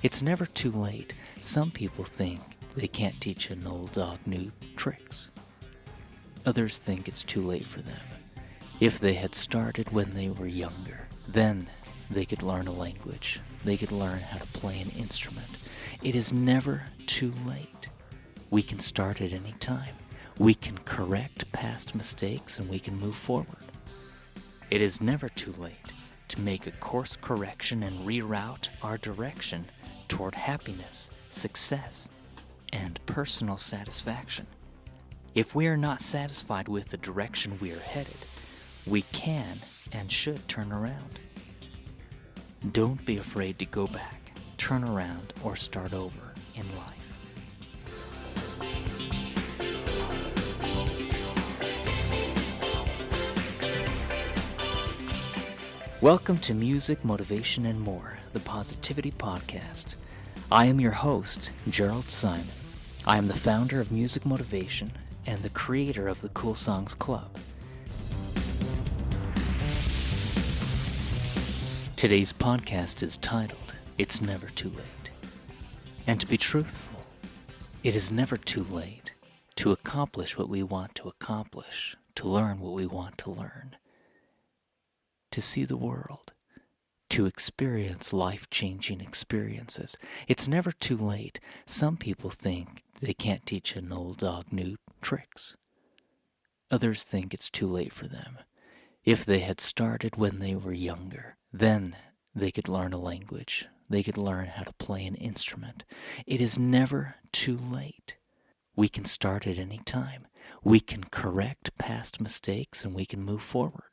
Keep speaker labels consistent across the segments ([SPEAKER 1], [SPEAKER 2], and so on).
[SPEAKER 1] It's never too late. Some people think they can't teach an old dog new tricks. Others think it's too late for them. If they had started when they were younger, then they could learn a language. They could learn how to play an instrument. It is never too late. We can start at any time. We can correct past mistakes and we can move forward. It is never too late to make a course correction and reroute our direction toward happiness, success, and personal satisfaction. If we are not satisfied with the direction we are headed, we can and should turn around. Don't be afraid to go back, turn around, or start over in life. Welcome to Music, Motivation, and More, the Positivity Podcast. I am your host, Jerald Simon. I am the founder of Music Motivation and the creator of the Cool Songs Club. Today's podcast is titled, It's Never Too Late. And to be truthful, it is never too late to accomplish what we want to accomplish, to learn what we want to learn, to see the world, to experience life-changing experiences. It's never too late. Some people think they can't teach an old dog new tricks. Others think it's too late for them. If they had started when they were younger, then they could learn a language. They could learn how to play an instrument. It is never too late. We can start at any time. We can correct past mistakes and we can move forward.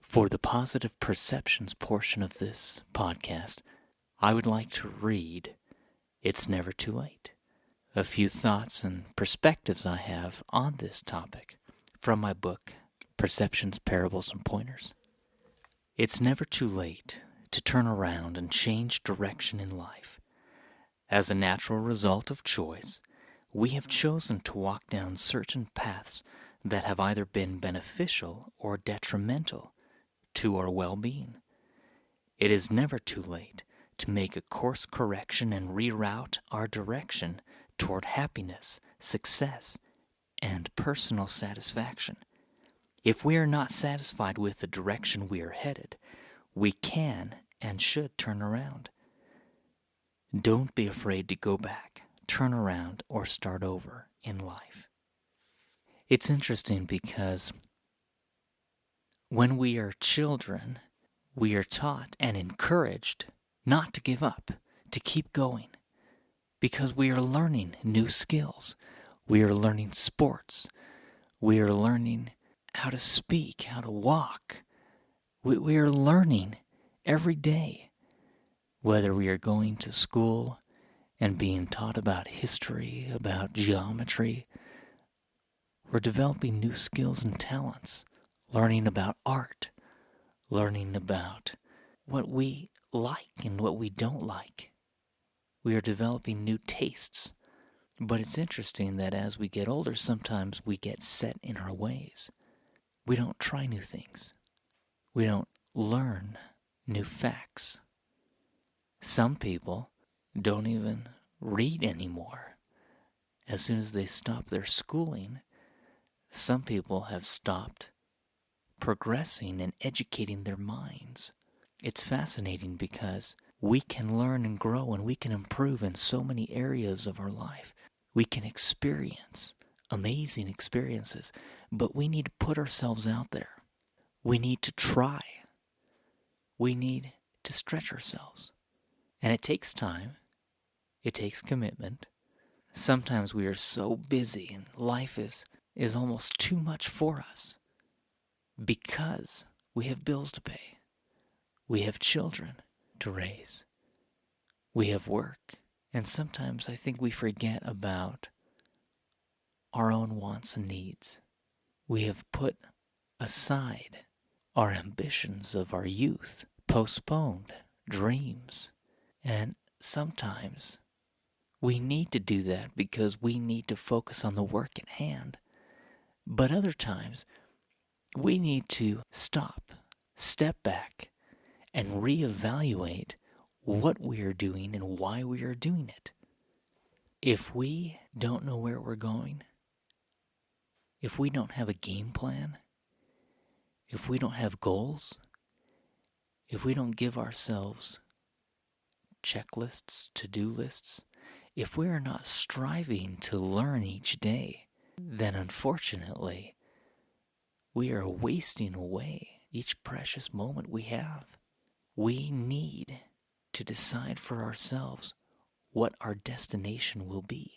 [SPEAKER 1] For the positive perceptions portion of this podcast, I would like to read It's Never Too Late. A few thoughts and perspectives I have on this topic from my book, Perceptions, Parables, and Pointers. It's never too late to turn around and change direction in life. As a natural result of choice, we have chosen to walk down certain paths that have either been beneficial or detrimental to our well-being. It is never too late to make a course correction and reroute our direction toward happiness, success, and personal satisfaction. If we are not satisfied with the direction we are headed, we can and should turn around. Don't be afraid to go back, turn around, or start over in life. It's interesting because when we are children, we are taught and encouraged not to give up, to keep going, because we are learning new skills. We are learning sports. We are learning how to speak, how to walk. We are learning every day, whether we are going to school and being taught about history, about geometry. We're developing new skills and talents, learning about art, learning about what we like and what we don't like. We are developing new tastes. But it's interesting that as we get older, sometimes we get set in our ways. We don't try new things. We don't learn new facts. Some people don't even read anymore. As soon as they stop their schooling, some people have stopped progressing and educating their minds. It's fascinating because we can learn and grow and we can improve in so many areas of our life. We can experience amazing experiences, but we need to put ourselves out there. We need to try. We need to stretch ourselves. And it takes time. It takes commitment. Sometimes we are so busy and life is almost too much for us because we have bills to pay. We have children to raise. We have work. And sometimes I think we forget about our own wants and needs. We have put aside our ambitions of our youth, postponed dreams, and sometimes we need to do that because we need to focus on the work at hand. But other times, we need to stop, step back, and reevaluate what we are doing and why we are doing it. If we don't know where we're going, if we don't have a game plan, if we don't have goals, if we don't give ourselves checklists, to-do lists, if we are not striving to learn each day, then unfortunately, we are wasting away each precious moment we have. We need to decide for ourselves what our destination will be.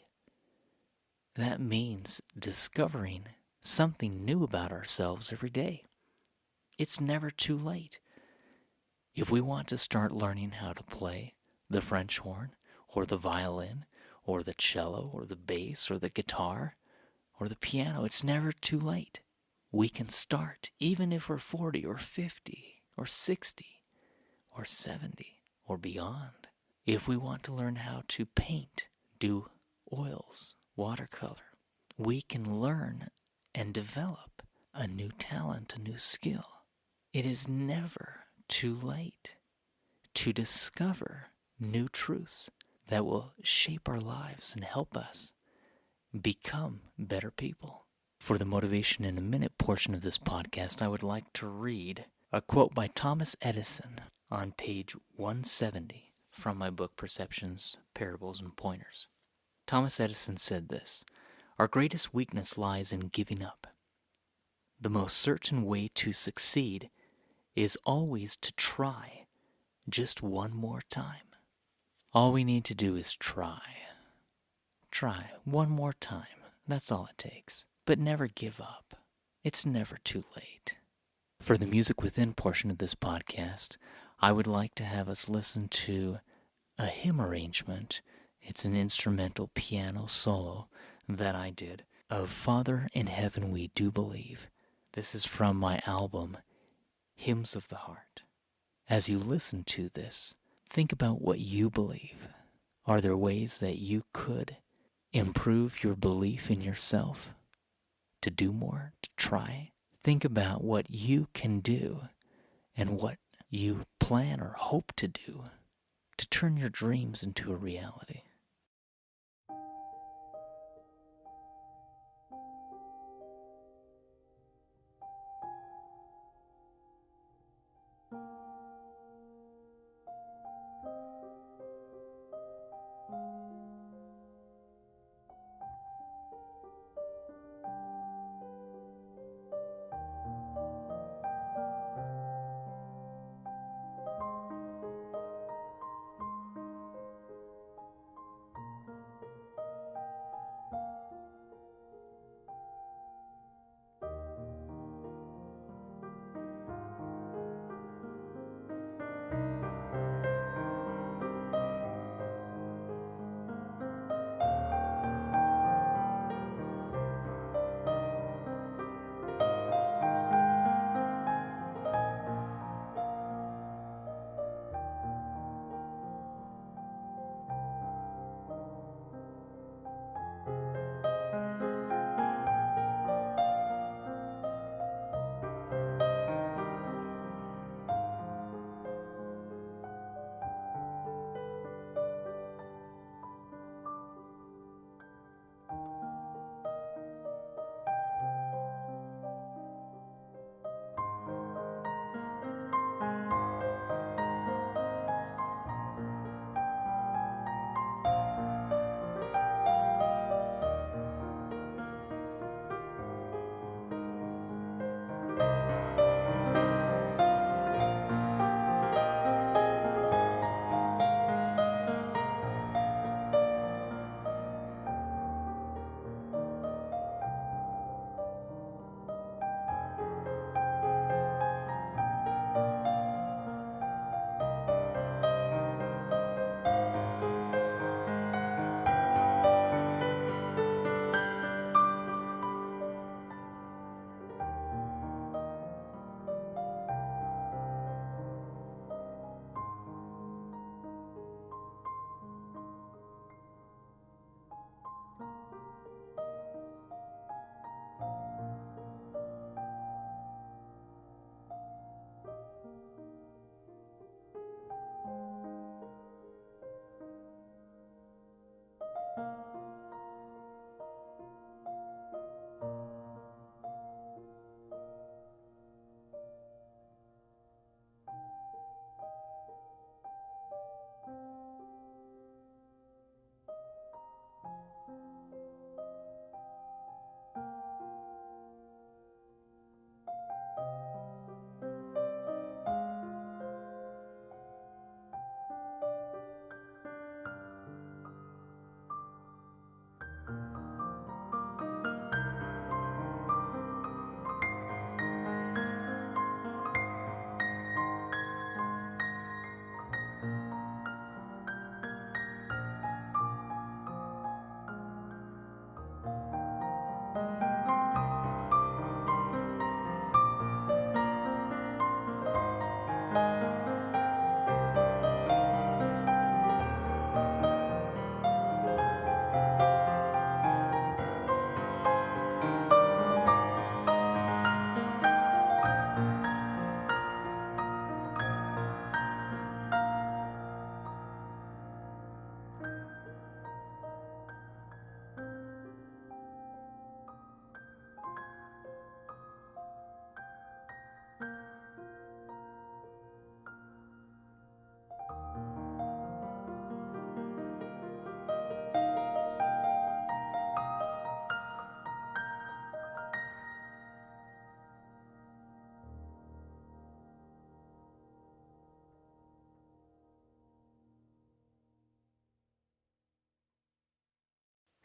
[SPEAKER 1] That means discovering something new about ourselves every day. It's never too late. If we want to start learning how to play the French horn, or the violin, or the cello, or the bass, or the guitar, or the piano, it's never too late. We can start, even if we're 40 or 50 or 60 or 70 or beyond. If we want to learn how to paint, do oils, watercolor, we can learn and develop a new talent, a new skill. It is never too late to discover new truths that will shape our lives and help us become better people. For the Motivation in a Minute portion of this podcast, I would like to read a quote by Thomas Edison on page 170 from my book Perceptions, Parables, and Pointers. Thomas Edison said this: "Our greatest weakness lies in giving up. The most certain way to succeed is always to try just one more time." All we need to do is try. Try one more time. That's all it takes. But never give up. It's never too late. For the Music Within portion of this podcast, I would like to have us listen to a hymn arrangement. It's an instrumental piano solo that I did of Father in Heaven We Do Believe. This is from my album, Hymns of the Heart. As you listen to this, think about what you believe. Are there ways that you could improve your belief in yourself? To do more, to try? Think about what you can do and what you plan or hope to do to turn your dreams into a reality.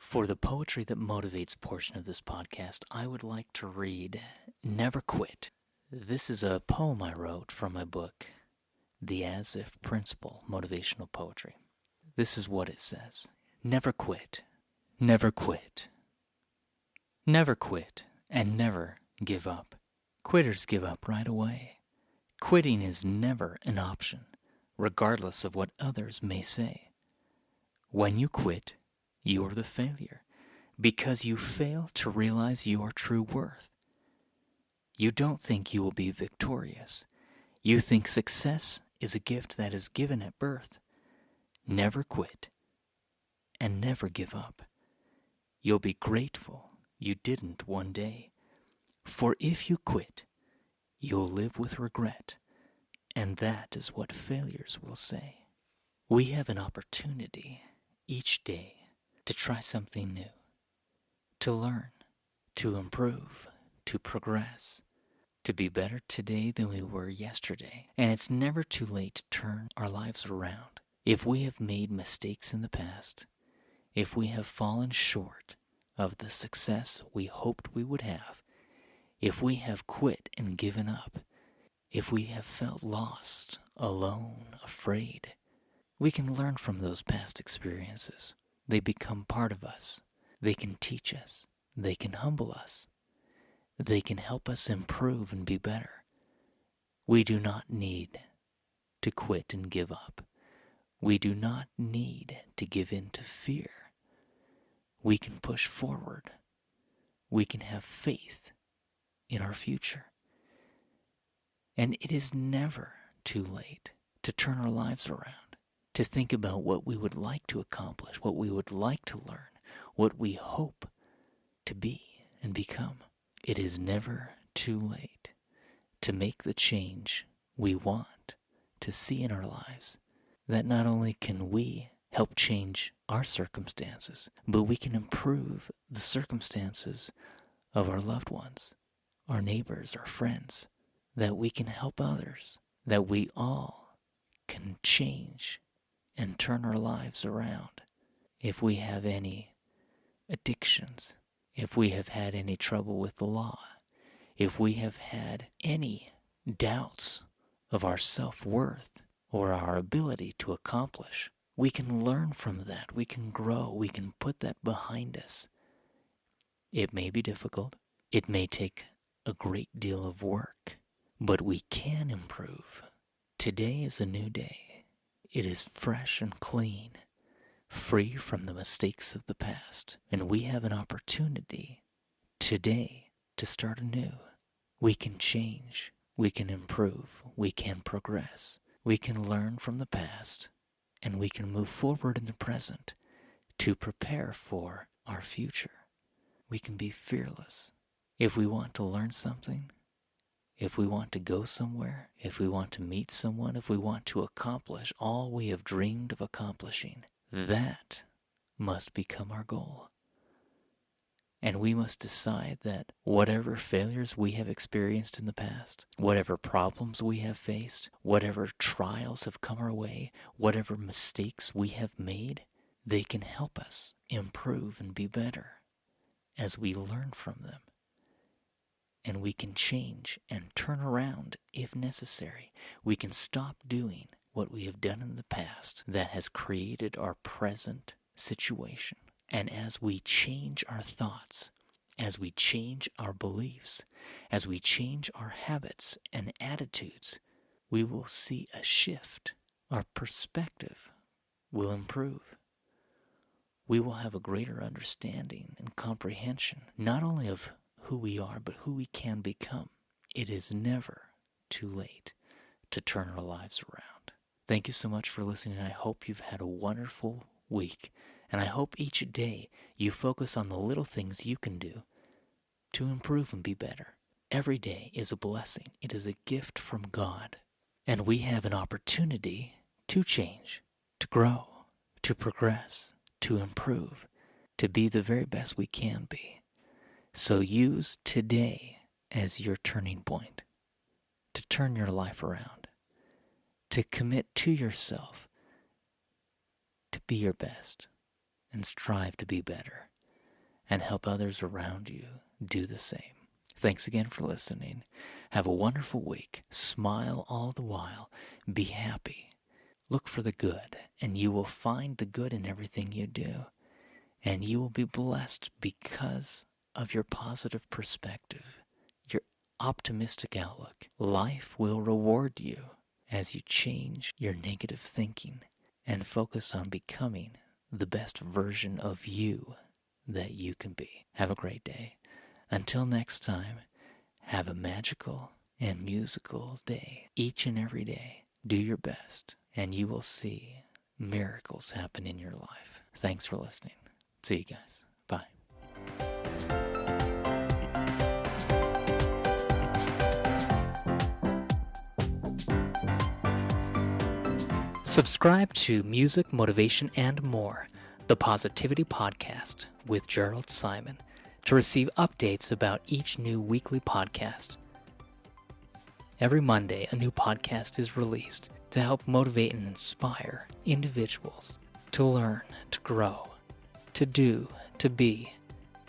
[SPEAKER 1] For the poetry that motivates portion of this podcast, I would like to read Never Quit. This is a poem I wrote from my book, The As If Principle, Motivational Poetry. This is what it says. Never quit, never quit. Never quit, and never give up. Quitters give up right away. Quitting is never an option, regardless of what others may say. When you quit, you're the failure, because you fail to realize your true worth. You don't think you will be victorious. You think success is a gift that is given at birth. Never quit, and never give up. You'll be grateful you didn't one day. For if you quit, you'll live with regret, and that is what failures will say. We have an opportunity each day to try something new, to learn, to improve, to progress, to be better today than we were yesterday. And it's never too late to turn our lives around. If we have made mistakes in the past, if we have fallen short of the success we hoped we would have, if we have quit and given up, if we have felt lost, alone, afraid, we can learn from those past experiences. They become part of us. They can teach us. They can humble us. They can help us improve and be better. We do not need to quit and give up. We do not need to give in to fear. We can push forward. We can have faith in our future. And it is never too late to turn our lives around, to think about what we would like to accomplish, what we would like to learn, what we hope to be and become. It is never too late to make the change we want to see in our lives. That not only can we help change our circumstances, but we can improve the circumstances of our loved ones, our neighbors, our friends, that we can help others, that we all can change and turn our lives around. If we have any addictions, if we have had any trouble with the law, if we have had any doubts of our self-worth or our ability to accomplish, we can learn from that. We can grow. We can put that behind us. It may be difficult. It may take a great deal of work, but we can improve. Today is a new day. It is fresh and clean, free from the mistakes of the past, and we have an opportunity today to start anew. We can change. We can improve. We can progress. We can learn from the past, and we can move forward in the present to prepare for our future. We can be fearless. If we want to learn something, if we want to go somewhere, if we want to meet someone, if we want to accomplish all we have dreamed of accomplishing, that must become our goal. And we must decide that whatever failures we have experienced in the past, whatever problems we have faced, whatever trials have come our way, whatever mistakes we have made, they can help us improve and be better as we learn from them. And we can change and turn around if necessary. We can stop doing what we have done in the past that has created our present situation. And as we change our thoughts, as we change our beliefs, as we change our habits and attitudes, we will see a shift. Our perspective will improve. We will have a greater understanding and comprehension, not only of who we are, but who we can become. It is never too late to turn our lives around. Thank you so much for listening. I hope you've had a wonderful week, and I hope each day you focus on the little things you can do to improve and be better. Every day is a blessing. It is a gift from God, and we have an opportunity to change, to grow, to progress, to improve, to be the very best we can be. So use today as your turning point, to turn your life around, to commit to yourself, to be your best, and strive to be better. and help others around you do the same. Thanks again for listening. Have a wonderful week. Smile all the while. Be happy. Look for the good, and you will find the good in everything you do. And you will be blessed because of your positive perspective, your optimistic outlook. Life will reward you as you change your negative thinking and focus on becoming the best version of you that you can be. Have a great day. Until next time, have a magical and musical day. Each and every day, do your best, and you will see miracles happen in your life. Thanks for listening. See you guys. Bye. Subscribe to Music, Motivation, and More, the Positivity Podcast with Jerald Simon, to receive updates about each new weekly podcast. Every Monday, a new podcast is released to help motivate and inspire individuals to learn, to grow, to do, to be,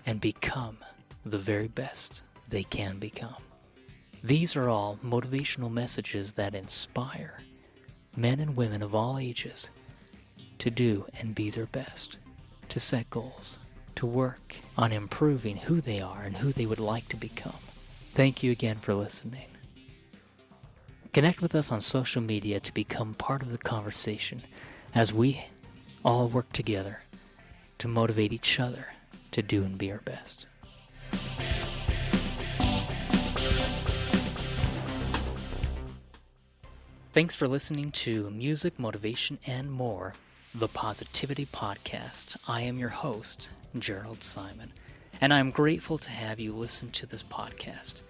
[SPEAKER 1] and become the very best they can become. These are all motivational messages that inspire men and women of all ages to do and be their best, to set goals, to work on improving who they are and who they would like to become. Thank you again for listening. Connect with us on social media to become part of the conversation as we all work together to motivate each other to do and be our best. Thanks for listening to Music, Motivation, and More, the Positivity Podcast. I am your host, Jerald Simon, and I'm grateful to have you listen to this podcast.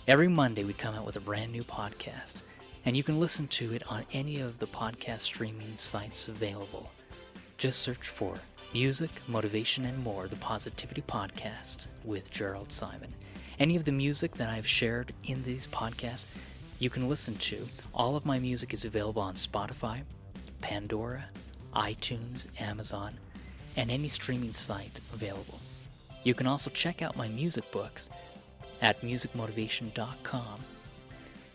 [SPEAKER 1] Every Monday we come out with a brand new podcast, and you can listen to it on any of the podcast streaming sites available. Just search for Music, Motivation, and More, the Positivity Podcast with Jerald Simon. Any of the music that I've shared in these podcasts, you can listen to. All of my music is available on Spotify, Pandora, iTunes, Amazon, and any streaming site available. You can also check out my music books at musicmotivation.com,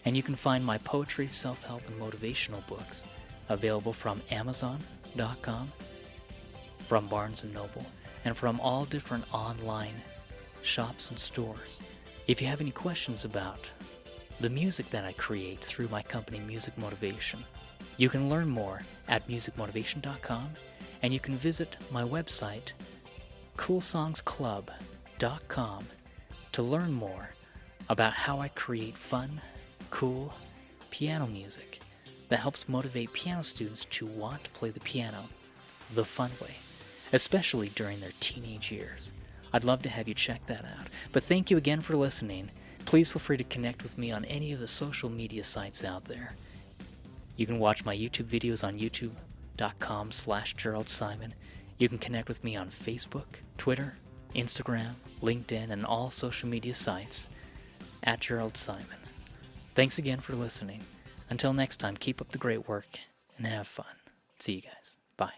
[SPEAKER 1] and you can find my poetry, self-help, and motivational books available from Amazon.com, from Barnes & Noble, and from all different online shops and stores. If you have any questions about the music that I create through my company Music Motivation, you can learn more at musicmotivation.com, and you can visit my website coolsongsclub.com to learn more about how I create fun, cool piano music that helps motivate piano students to want to play the piano the fun way, especially during their teenage years. I'd love to have you check that out. But thank you again for listening. Please feel free to connect with me on any of the social media sites out there. You can watch my YouTube videos on youtube.com/Jerald Simon. You can connect with me on Facebook, Twitter, Instagram, LinkedIn, and all social media sites at Jerald Simon. Thanks again for listening. Until next time, keep up the great work and have fun. See you guys. Bye.